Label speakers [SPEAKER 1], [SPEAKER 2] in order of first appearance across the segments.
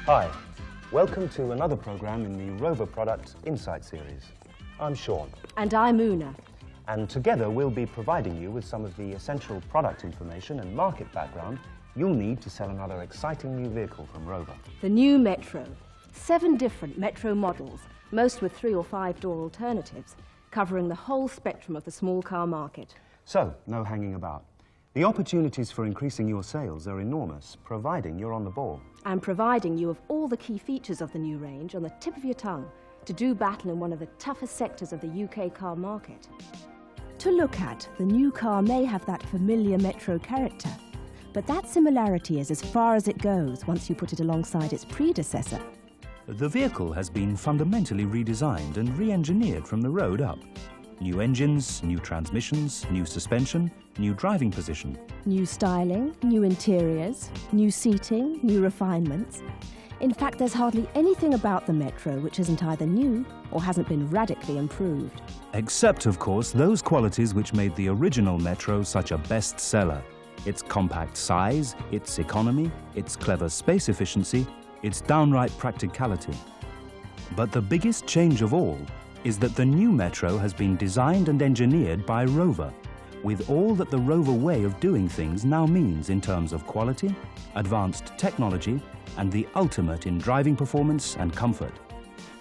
[SPEAKER 1] Hi, welcome to another program in the Rover Product Insight series. I'm Sean.
[SPEAKER 2] And I'm Oona.
[SPEAKER 1] And together we'll be providing you with some of the essential product information and market background you'll need to sell another exciting new vehicle from Rover.
[SPEAKER 2] The new Metro. 7 different Metro models, most with 3 or 5 door alternatives, covering the whole spectrum of the small car market.
[SPEAKER 1] So, no hanging about. The opportunities for increasing your sales are enormous, providing you're on the ball.
[SPEAKER 2] And providing you have all the key features of the new range on the tip of your tongue to do battle in one of the toughest sectors of the UK car market. To look at, the new car may have that familiar Metro character, but that similarity is as far as it goes once you put it alongside its predecessor.
[SPEAKER 3] The vehicle has been fundamentally redesigned and re-engineered from the road up. New engines, new transmissions, new suspension, new driving position.
[SPEAKER 2] New styling, new interiors, new seating, new refinements. In fact, there's hardly anything about the Metro which isn't either new or hasn't been radically improved.
[SPEAKER 3] Except, of course, those qualities which made the original Metro such a bestseller. Its compact size, its economy, its clever space efficiency, its downright practicality. But the biggest change of all is that the new Metro has been designed and engineered by Rover, with all that the Rover way of doing things now means in terms of quality, advanced technology, and the ultimate in driving performance and comfort.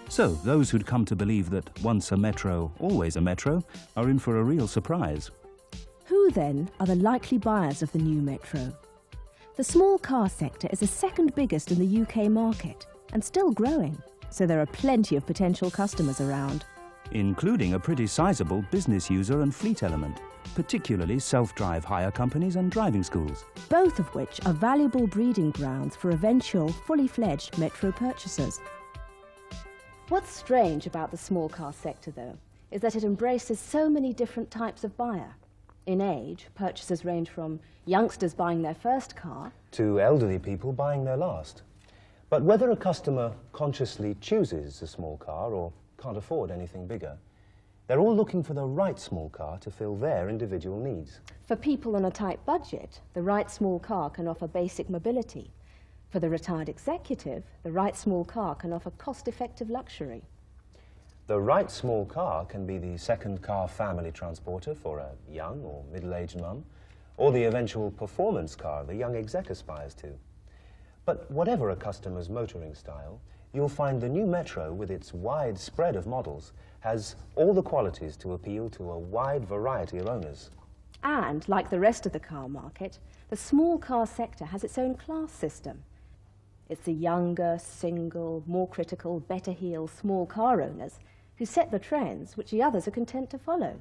[SPEAKER 3] So those who'd come to believe that once a Metro, always a Metro, are in for a real surprise.
[SPEAKER 2] Who then are the likely buyers of the new Metro? The small car sector is the second biggest in the UK market and still growing, so there are plenty of potential customers around.
[SPEAKER 3] Including a pretty sizable business user and fleet element, particularly self-drive hire companies and driving schools.
[SPEAKER 2] Both of which are valuable breeding grounds for eventual fully-fledged Metro purchasers. What's strange about the small car sector, though, is that it embraces so many different types of buyer. In age, purchasers range from youngsters buying their first car
[SPEAKER 1] to elderly people buying their last. But whether a customer consciously chooses a small car or can't afford anything bigger, they're all looking for the right small car to fill their individual needs.
[SPEAKER 2] For people on a tight budget, the right small car can offer basic mobility. For the retired executive, the right small car can offer cost-effective luxury.
[SPEAKER 1] The right small car can be the second car family transporter for a young or middle-aged mum, or the eventual performance car the young exec aspires to. But whatever a customer's motoring style, you'll find the new Metro, with its wide spread of models, has all the qualities to appeal to a wide variety of owners.
[SPEAKER 2] And, like the rest of the car market, the small car sector has its own class system. It's the younger, single, more critical, better-heeled small car owners who set the trends which the others are content to follow.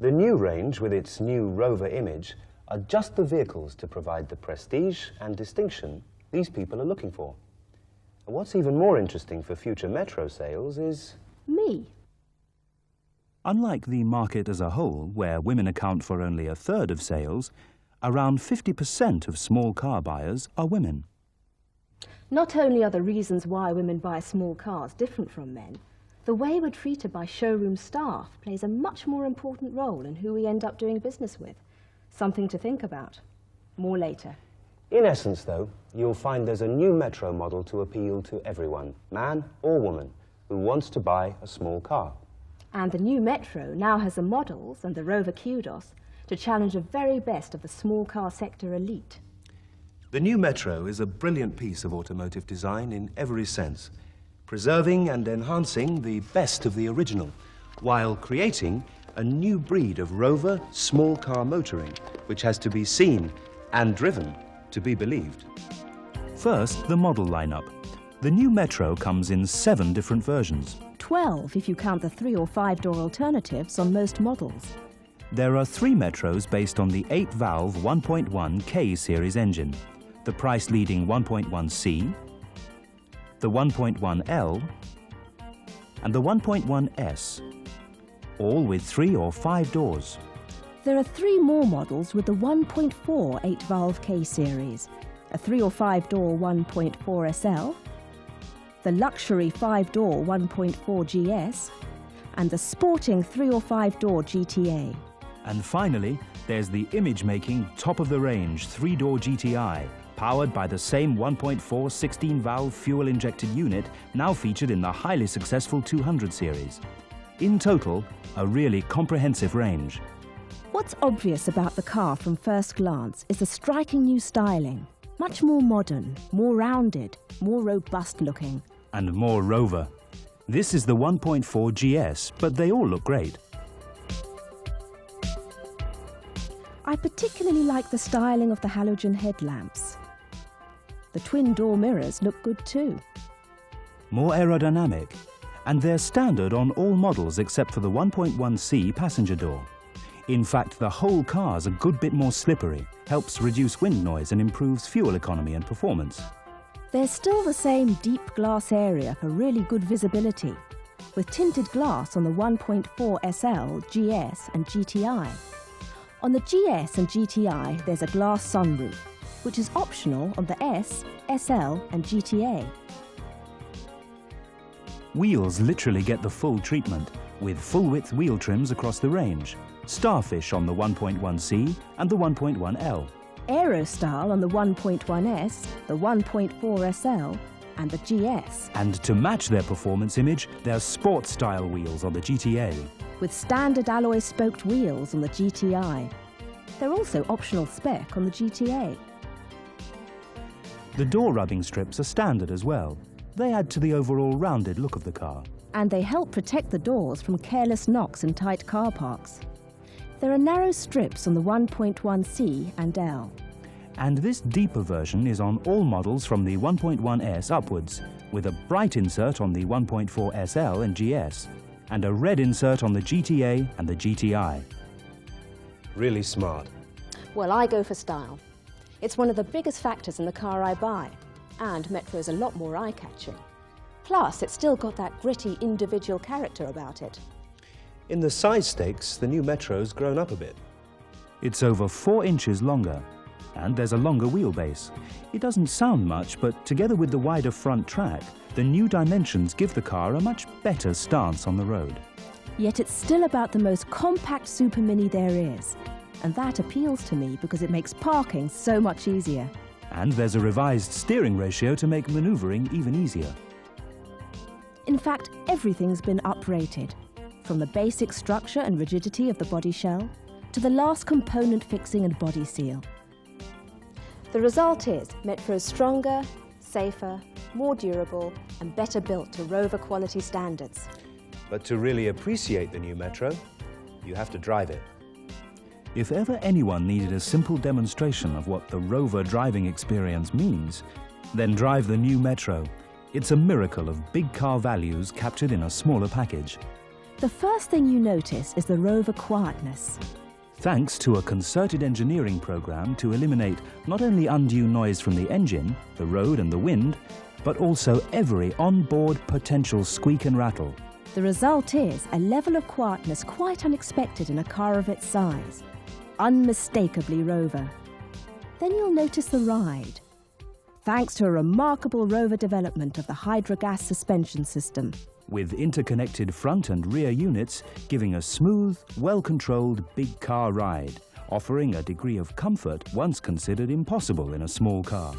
[SPEAKER 1] The new range, with its new Rover image, are just the vehicles to provide the prestige and distinction these people are looking for. And what's even more interesting for future Metro sales is
[SPEAKER 2] me.
[SPEAKER 3] Unlike the market as a whole, where women account for only a third of sales, around 50% of small car buyers are women.
[SPEAKER 2] Not only are the reasons why women buy small cars different from men, the way we're treated by showroom staff plays a much more important role in who we end up doing business with. Something to think about. More later.
[SPEAKER 1] In essence, though, you'll find there's a new Metro model to appeal to everyone, man or woman, who wants to buy a small car.
[SPEAKER 2] And the new Metro now has the models and the Rover kudos to challenge the very best of the small car sector elite.
[SPEAKER 1] The new Metro is a brilliant piece of automotive design in every sense, preserving and enhancing the best of the original, while creating a new breed of Rover small car motoring, which has to be seen and driven to be believed.
[SPEAKER 3] First, the model lineup. The new Metro comes in 7 different versions.
[SPEAKER 2] 12 if you count the 3 or 5 door alternatives on most models.
[SPEAKER 3] There are 3 Metros based on the 8-valve 1.1 K series engine, the price-leading 1.1C, the 1.1L, and the 1.1S, all with 3 or 5 doors.
[SPEAKER 2] There are 3 more models with the 1.4 8-valve K series, a 3 or 5 door 1.4 SL, the luxury 5-door 1.4 GS, and the sporting 3 or 5 door GTA.
[SPEAKER 3] And finally, there's the image-making, top-of-the-range 3-door GTI, powered by the same 1.4 16-valve fuel-injected unit now featured in the highly successful 200 series. In total, a really comprehensive range.
[SPEAKER 2] What's obvious about the car from first glance is the striking new styling. Much more modern, more rounded, more robust looking.
[SPEAKER 3] And more Rover. This is the 1.4 GS, but they all look great.
[SPEAKER 2] I particularly like the styling of the halogen headlamps. The twin door mirrors look good too.
[SPEAKER 3] More aerodynamic, and they're standard on all models except for the 1.1C passenger door. In fact, the whole car's a good bit more slippery, helps reduce wind noise and improves fuel economy and performance.
[SPEAKER 2] There's still the same deep glass area for really good visibility, with tinted glass on the 1.4 SL, GS and GTI. On the GS and GTI, there's a glass sunroof, which is optional on the S, SL and GTA.
[SPEAKER 3] Wheels literally get the full treatment, with full-width wheel trims across the range, Starfish on the 1.1C and the 1.1L.
[SPEAKER 2] Aerostyle on the 1.1S, the 1.4 SL and the GS.
[SPEAKER 3] And to match their performance image, there's sport-style wheels on the GTA.
[SPEAKER 2] With standard alloy spoked wheels on the GTI. They're also optional spec on the GTA.
[SPEAKER 3] The door rubbing strips are standard as well. They add to the overall rounded look of the car.
[SPEAKER 2] And they help protect the doors from careless knocks in tight car parks. There are narrow strips on the 1.1C and L.
[SPEAKER 3] And this deeper version is on all models from the 1.1S upwards, with a bright insert on the 1.4 SL and GS, and a red insert on the GTA and the GTI.
[SPEAKER 1] Really smart.
[SPEAKER 2] Well, I go for style. It's one of the biggest factors in the car I buy, and Metro's a lot more eye-catching. Plus, it's still got that gritty individual character about it.
[SPEAKER 1] In the size stakes, the new Metro's grown up a bit.
[SPEAKER 3] It's over 4 inches longer, and there's a longer wheelbase. It doesn't sound much, but together with the wider front track, the new dimensions give the car a much better stance on the road.
[SPEAKER 2] Yet it's still about the most compact super mini there is, and that appeals to me because it makes parking so much easier.
[SPEAKER 3] And there's a revised steering ratio to make manoeuvring even easier.
[SPEAKER 2] In fact, everything's been uprated, from the basic structure and rigidity of the body shell to the last component fixing and body seal. The result is Metro's stronger, safer, more durable and better built to Rover quality standards.
[SPEAKER 1] But to really appreciate the new Metro, you have to drive it.
[SPEAKER 3] If ever anyone needed a simple demonstration of what the Rover driving experience means, then drive the new Metro. It's a miracle of big car values captured in a smaller package.
[SPEAKER 2] The first thing you notice is the Rover quietness.
[SPEAKER 3] Thanks to a concerted engineering program to eliminate not only undue noise from the engine, the road and the wind, but also every on-board potential squeak and rattle.
[SPEAKER 2] The result is a level of quietness quite unexpected in a car of its size. Unmistakably Rover. Then you'll notice the ride. Thanks to a remarkable Rover development of the hydrogas suspension system.
[SPEAKER 3] With interconnected front and rear units giving a smooth, well-controlled big car ride, offering a degree of comfort once considered impossible in a small car.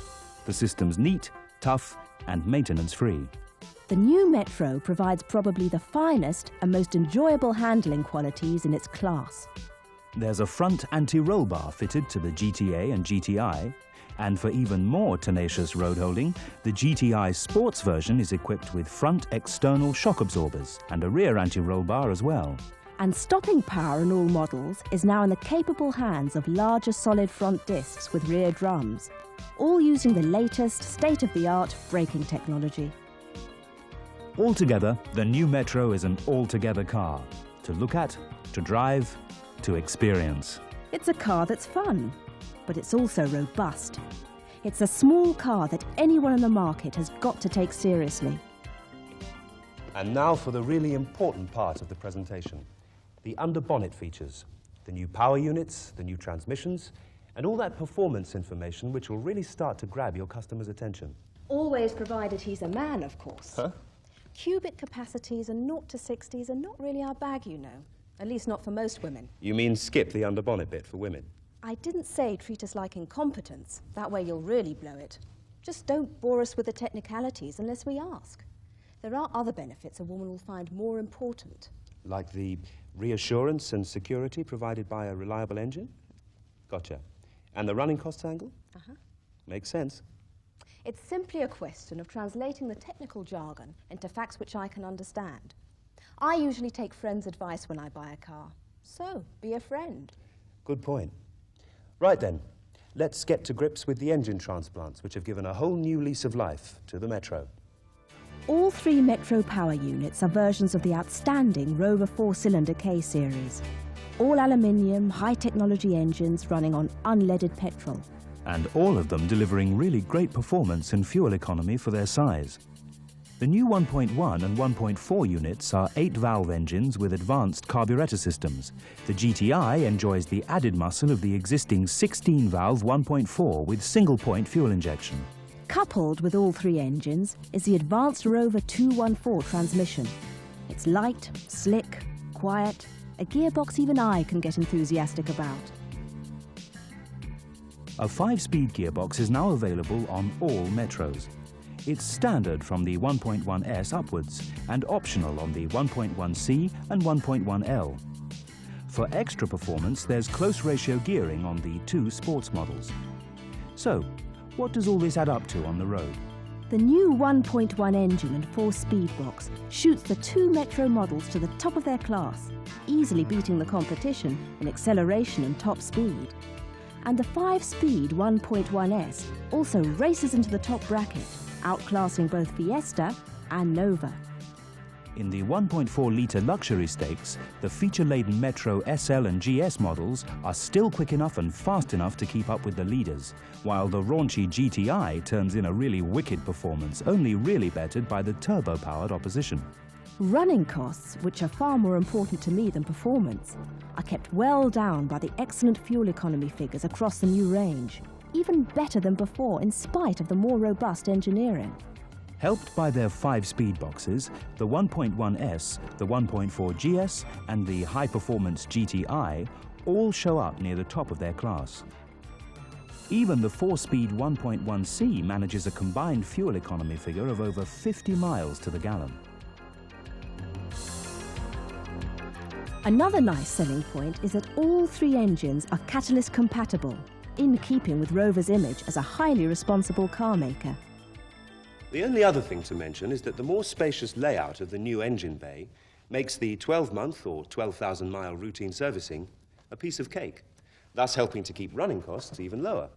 [SPEAKER 3] The system's neat, tough and maintenance-free.
[SPEAKER 2] The new Metro provides probably the finest and most enjoyable handling qualities in its class.
[SPEAKER 3] There's a front anti-roll bar fitted to the GTA and GTI, and for even more tenacious road holding, the GTI Sports version is equipped with front external shock absorbers and a rear anti-roll bar as well.
[SPEAKER 2] And stopping power in all models is now in the capable hands of larger solid front discs with rear drums, all using the latest state-of-the-art braking technology.
[SPEAKER 3] Altogether, the new Metro is an altogether car, to look at, to drive, to experience.
[SPEAKER 2] It's a car that's fun, but it's also robust. It's a small car that anyone in the market has got to take seriously.
[SPEAKER 1] And now for the really important part of the presentation, the under-bonnet features, the new power units, the new transmissions, and all that performance information which will really start to grab your customer's attention.
[SPEAKER 2] Always provided he's a man, of course.
[SPEAKER 1] Huh?
[SPEAKER 2] Cubic capacities and 0 to 60s are not really our bag, you know. At least not for most women.
[SPEAKER 1] You mean skip the underbonnet bit for women?
[SPEAKER 2] I didn't say treat us like incompetents. That way you'll really blow it. Just don't bore us with the technicalities unless we ask. There are other benefits a woman will find more important.
[SPEAKER 1] Like the reassurance and security provided by a reliable engine? Gotcha. And the running costs angle?
[SPEAKER 2] Uh-huh.
[SPEAKER 1] Makes sense.
[SPEAKER 2] It's simply a question of translating the technical jargon into facts which I can understand. I usually take friends' advice when I buy a car. So, be a friend.
[SPEAKER 1] Good point. Right then, let's get to grips with the engine transplants, which have given a whole new lease of life to the Metro.
[SPEAKER 2] All 3 Metro power units are versions of the outstanding Rover 4-cylinder K series. All aluminium, high-technology engines running on unleaded petrol.
[SPEAKER 3] And all of them delivering really great performance and fuel economy for their size. The new 1.1 and 1.4 units are 8-valve engines with advanced carburetor systems. The GTI enjoys the added muscle of the existing 16-valve 1.4 with single-point fuel injection.
[SPEAKER 2] Coupled with all 3 engines is the advanced Rover 214 transmission. It's light, slick, quiet, a gearbox even I can get enthusiastic about.
[SPEAKER 3] A 5-speed gearbox is now available on all Metros. It's standard from the 1.1S upwards and optional on the 1.1C and 1.1L. For extra performance, there's close ratio gearing on the 2 sports models. So, what does all this add up to on the road?
[SPEAKER 2] The new 1.1 engine and 4-speed box shoots the 2 Metro models to the top of their class, easily beating the competition in acceleration and top speed. And the 5-speed 1.1S also races into the top bracket, outclassing both Fiesta and Nova.
[SPEAKER 3] In the 1.4-litre luxury stakes, the feature-laden Metro SL and GS models are still quick enough and fast enough to keep up with the leaders, while the raunchy GTI turns in a really wicked performance, only really bettered by the turbo-powered opposition.
[SPEAKER 2] Running costs, which are far more important to me than performance, are kept well down by the excellent fuel economy figures across the new range, even better than before in spite of the more robust engineering.
[SPEAKER 3] Helped by their 5-speed boxes, the 1.1S, the 1.4 GS and the high-performance GTI all show up near the top of their class. Even the 4-speed 1.1C manages a combined fuel economy figure of over 50 miles to the gallon.
[SPEAKER 2] Another nice selling point is that all 3 engines are catalyst compatible, in keeping with Rover's image as a highly responsible car maker.
[SPEAKER 1] The only other thing to mention is that the more spacious layout of the new engine bay makes the 12-month or 12,000-mile routine servicing a piece of cake, thus helping to keep running costs even lower.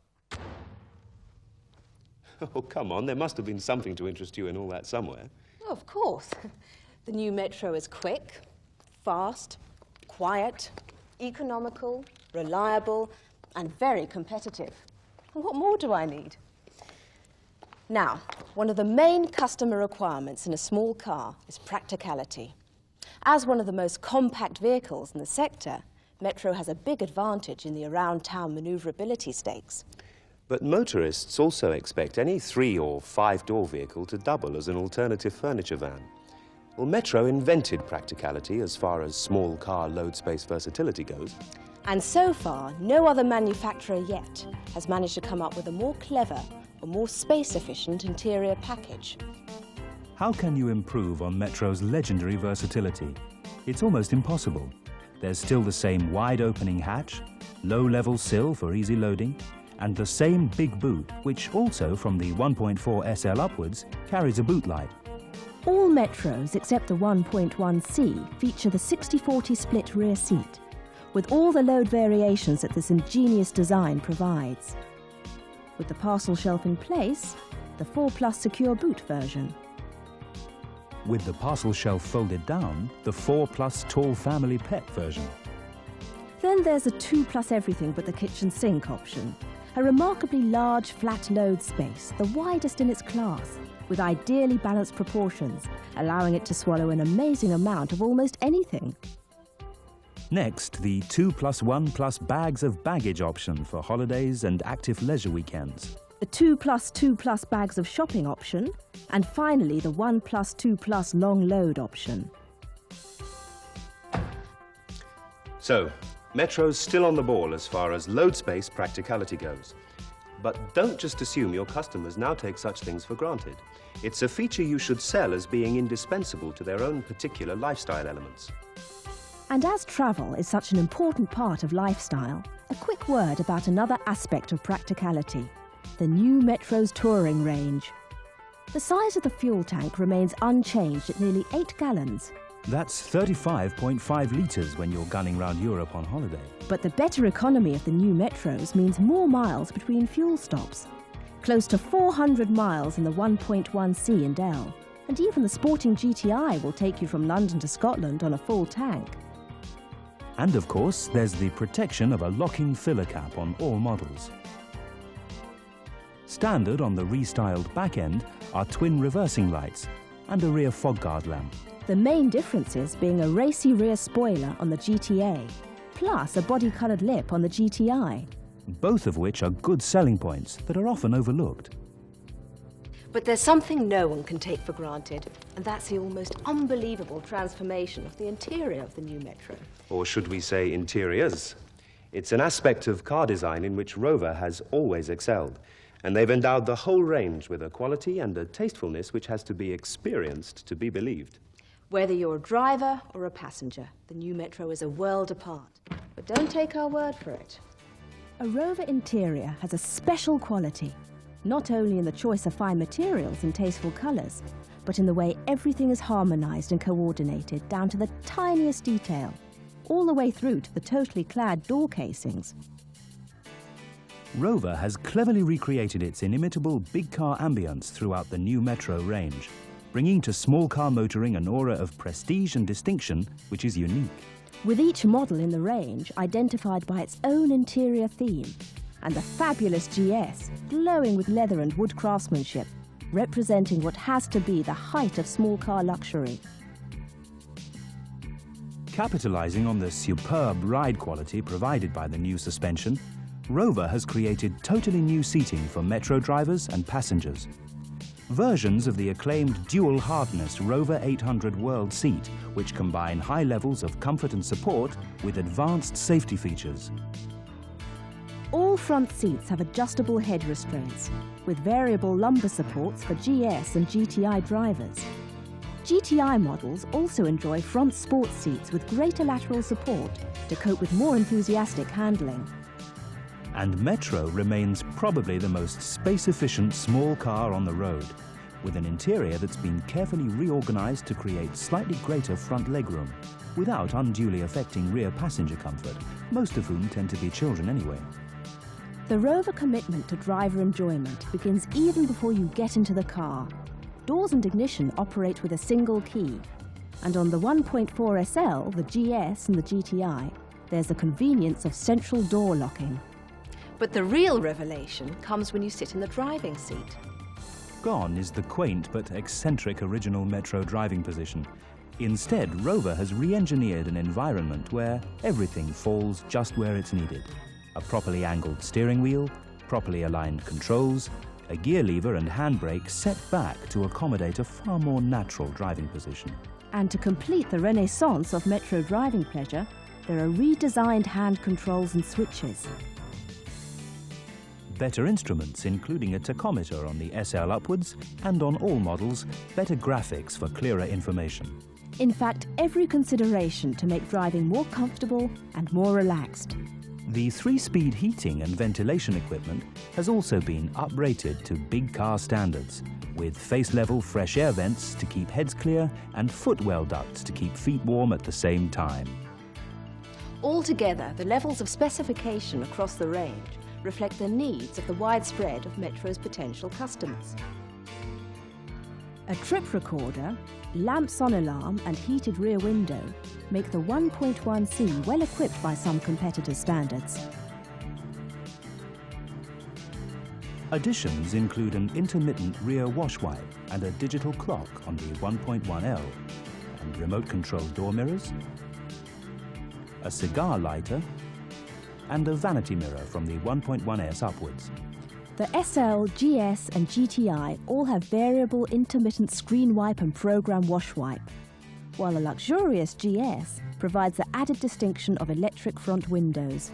[SPEAKER 1] Oh, come on, there must have been something to interest you in all that somewhere.
[SPEAKER 2] Oh, of course. The new Metro is quick, fast, quiet, economical, reliable, and very competitive. And what more do I need? Now, one of the main customer requirements in a small car is practicality. As one of the most compact vehicles in the sector, Metro has a big advantage in the around-town manoeuvrability stakes.
[SPEAKER 1] But motorists also expect any 3- or 5-door vehicle to double as an alternative furniture van. Well, Metro invented practicality as far as small car load space versatility goes.
[SPEAKER 2] And so far, no other manufacturer yet has managed to come up with a more clever or more space-efficient interior package.
[SPEAKER 3] How can you improve on Metro's legendary versatility? It's almost impossible. There's still the same wide-opening hatch, low-level sill for easy loading, and the same big boot, which also, from the 1.4 SL upwards, carries a boot light.
[SPEAKER 2] All Metros except the 1.1C feature the 60/40 split rear seat, with all the load variations that this ingenious design provides. With the parcel shelf in place, the 4+ secure boot version.
[SPEAKER 3] With the parcel shelf folded down, the 4+ tall family pet version.
[SPEAKER 2] Then there's a 2+ everything but the kitchen sink option. A remarkably large flat load space, the widest in its class, with ideally balanced proportions, allowing it to swallow an amazing amount of almost anything.
[SPEAKER 3] Next, the 2+1+ bags of baggage option for holidays and active leisure weekends.
[SPEAKER 2] The 2+2+ bags of shopping option, and finally the 1+2+ long load option.
[SPEAKER 1] So, Metro's still on the ball as far as load space practicality goes. But don't just assume your customers now take such things for granted. It's a feature you should sell as being indispensable to their own particular lifestyle elements.
[SPEAKER 2] And as travel is such an important part of lifestyle, a quick word about another aspect of practicality, the new Metro's touring range. The size of the fuel tank remains unchanged at nearly 8 gallons.
[SPEAKER 3] That's 35.5 litres when you're gunning round Europe on holiday.
[SPEAKER 2] But the better economy of the new Metros means more miles between fuel stops. Close to 400 miles in the 1.1C and L. And even the sporting GTI will take you from London to Scotland on a full tank.
[SPEAKER 3] And of course, there's the protection of a locking filler cap on all models. Standard on the restyled back end are twin reversing lights and a rear fog guard lamp.
[SPEAKER 2] The main differences being a racy rear spoiler on the GTA, plus a body-coloured lip on the GTI.
[SPEAKER 3] Both of which are good selling points that are often overlooked.
[SPEAKER 2] But there's something no one can take for granted, and that's the almost unbelievable transformation of the interior of the new Metro.
[SPEAKER 1] Or should we say interiors? It's an aspect of car design in which Rover has always excelled, and they've endowed the whole range with a quality and a tastefulness which has to be experienced to be believed.
[SPEAKER 2] Whether you're a driver or a passenger, the new Metro is a world apart. But don't take our word for it. A Rover interior has a special quality, not only in the choice of fine materials and tasteful colours, but in the way everything is harmonised and coordinated down to the tiniest detail, all the way through to the totally clad door casings.
[SPEAKER 3] Rover has cleverly recreated its inimitable big car ambience throughout the new Metro range, bringing to small car motoring an aura of prestige and distinction which is unique.
[SPEAKER 2] With each model in the range identified by its own interior theme, and the fabulous GS glowing with leather and wood craftsmanship, representing what has to be the height of small car luxury.
[SPEAKER 3] Capitalising on the superb ride quality provided by the new suspension, Rover has created totally new seating for Metro drivers and passengers. Versions of the acclaimed dual-hardness Rover 800 World seat, which combine high levels of comfort and support with advanced safety features.
[SPEAKER 2] All front seats have adjustable head restraints, with variable lumbar supports for GS and GTI drivers. GTI models also enjoy front sports seats with greater lateral support to cope with more enthusiastic handling.
[SPEAKER 3] And Metro remains probably the most space-efficient small car on the road, with an interior that's been carefully reorganised to create slightly greater front legroom, without unduly affecting rear passenger comfort, most of whom tend to be children anyway.
[SPEAKER 2] The Rover commitment to driver enjoyment begins even before you get into the car. Doors and ignition operate with a single key, and on the 1.4 SL, the GS and the GTI, there's the convenience of central door locking. But the real revelation comes when you sit in the driving seat.
[SPEAKER 3] Gone is the quaint but eccentric original Metro driving position. Instead, Rover has re-engineered an environment where everything falls just where it's needed. A properly angled steering wheel, properly aligned controls, a gear lever and handbrake set back to accommodate a far more natural driving position.
[SPEAKER 2] And to complete the renaissance of Metro driving pleasure, there are redesigned hand controls and switches.
[SPEAKER 3] Better instruments, including a tachometer on the SL upwards, and on all models, better graphics for clearer information.
[SPEAKER 2] In fact, every consideration to make driving more comfortable and more relaxed.
[SPEAKER 3] The 3-speed heating and ventilation equipment has also been uprated to big car standards, with face-level fresh air vents to keep heads clear and footwell ducts to keep feet warm at the same time.
[SPEAKER 2] Altogether, the levels of specification across the range reflect the needs of the widespread of Metro's potential customers. A trip recorder, lamps on alarm and heated rear window make the 1.1C well equipped by some competitors' standards.
[SPEAKER 3] Additions include an intermittent rear wash wipe and a digital clock on the 1.1L, and remote-controlled door mirrors, a cigar lighter, and a vanity mirror from the 1.1S upwards.
[SPEAKER 2] The SL, GS and GTI all have variable intermittent screen wipe and program wash wipe. while a luxurious GS provides the added distinction of electric front windows.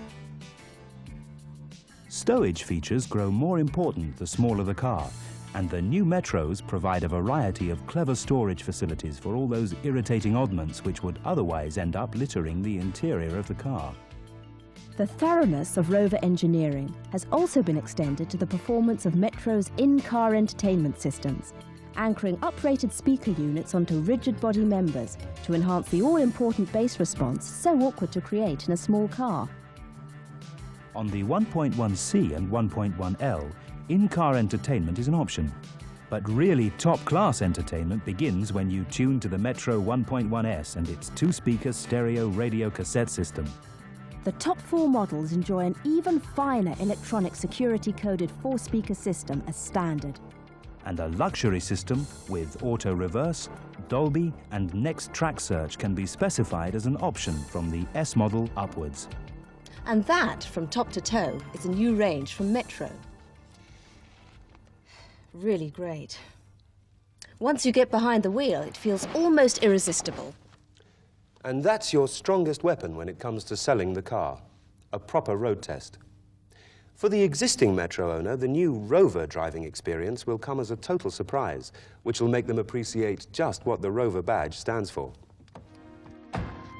[SPEAKER 3] Stowage features grow more important the smaller the car, and the new Metros provide a variety of clever storage facilities for all those irritating oddments which would otherwise end up littering the interior of the car.
[SPEAKER 2] The thoroughness of Rover engineering has also been extended to the performance of Metro's in-car entertainment systems, anchoring uprated speaker units onto rigid body members to enhance the all-important bass response so awkward to create in a small car.
[SPEAKER 3] On the 1.1C and 1.1L, in-car entertainment is an option. But really top-class entertainment begins when you tune to the Metro 1.1S and its two-speaker stereo radio cassette system.
[SPEAKER 2] The top 4 models enjoy an even finer electronic security-coded 4-speaker system as standard.
[SPEAKER 3] And a luxury system with auto reverse, Dolby and Next Track Search can be specified as an option from the S model upwards.
[SPEAKER 2] And that, from top to toe, is a new range from Metro. Really great. Once you get behind the wheel, it feels almost irresistible.
[SPEAKER 1] And that's your strongest weapon when it comes to selling the car, a proper road test. For the existing Metro owner, the new Rover driving experience will come as a total surprise, which will make them appreciate just what the Rover badge stands for.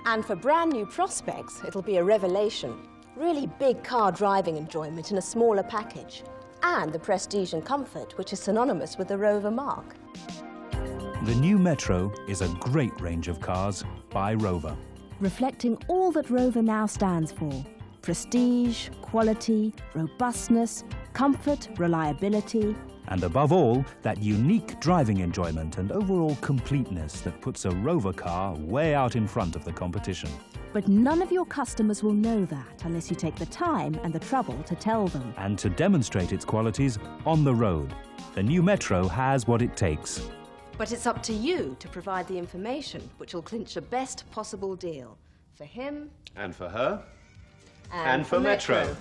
[SPEAKER 2] And for brand new prospects, it'll be a revelation. Really big car driving enjoyment in a smaller package. And the prestige and comfort, which is synonymous with the Rover mark.
[SPEAKER 3] The new Metro is a great range of cars by Rover.
[SPEAKER 2] Reflecting all that Rover now stands for. Prestige, quality, robustness, comfort, reliability.
[SPEAKER 3] And above all, that unique driving enjoyment and overall completeness that puts a Rover car way out in front of the competition.
[SPEAKER 2] But none of your customers will know that unless you take the time and the trouble to tell them.
[SPEAKER 3] And to demonstrate its qualities on the road, the new Metro has what it takes.
[SPEAKER 2] But it's up to you to provide the information which will clinch the best possible deal. For him.
[SPEAKER 1] And for her.
[SPEAKER 2] And for Metro.